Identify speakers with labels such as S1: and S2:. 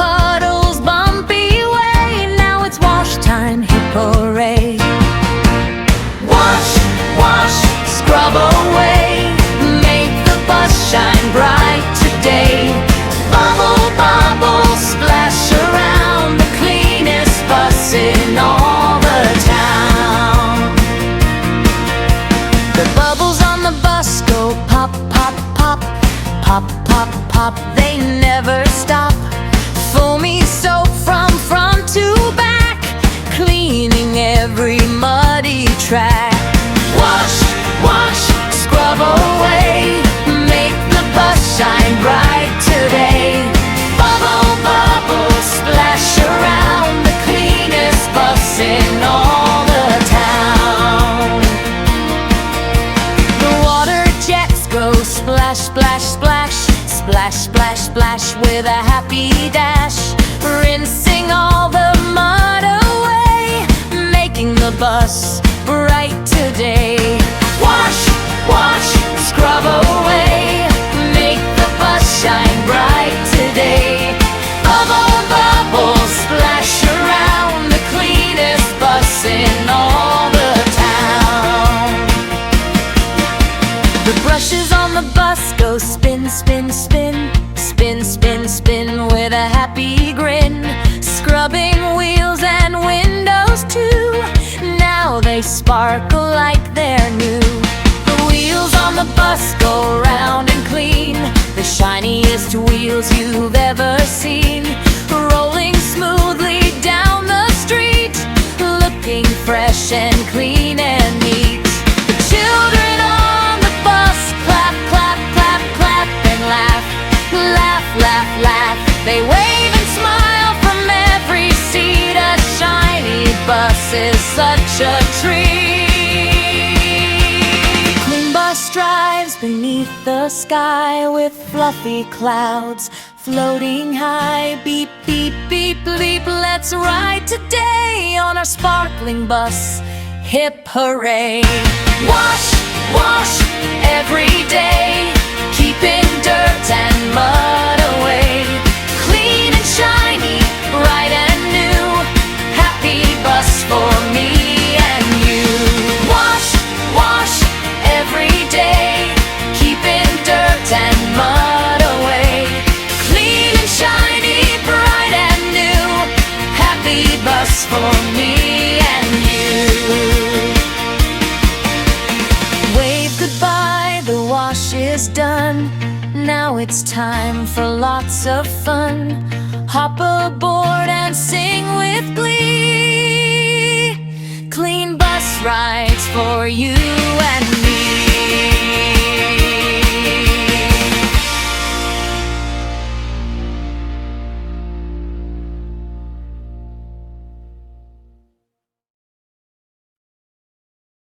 S1: puddles, bumpy way. Now it's wash time, hip hooray. Wash, wash, scrub away, make the bus shine bright today. Bubble, bubble, splash around, the cleanest bus in all the town. The bubbles on the bus go pop, pop, pop, pop, pop, pop, they never stop. Foamy soap from front to back, cleaning every muddy track. Wash, wash, scrub away, make the bus shine bright today. Bubble, bubble, splash around, the cleanest bus in all the town. The water jets go splash, splash, splash, splash, splash, splash with a happy dash, rinsing all the mud away, making the bus bright today. Wash, wash, scrub away, make the bus shine bright today. Bubble, bubble, splash around, the cleanest bus in all the town. The brushes on the bus go spin, spin, spin, spin, spin, spin with a happy grin, scrubbing wheels and windows too. Now they sparkle like they're new. The wheels on the bus go round and clean, the shiniest wheels you've ever seen, rolling smoothly down the street, looking fresh and clean and neat. The children on the bus clap, clap, clap, clap and laugh, laugh, laugh, laugh. They wave and smile from every seat. A shiny bus is such a treat. Clean bus drives beneath the sky with fluffy clouds floating high. Beep, beep, beep, bleep, let's ride today on our sparkling bus, hip hooray. Wash, wash, every day, keeping dirt and mud away. Clean and shiny, bright and new, happy bus for me and you. Wash, wash, every day, keeping dirt and mud away. Clean and shiny, bright and new, happy bus for me and you. Wave goodbye, the wash is done. Now it's time for lots of fun. Hop aboard and sing with glee. Clean bus rides for you.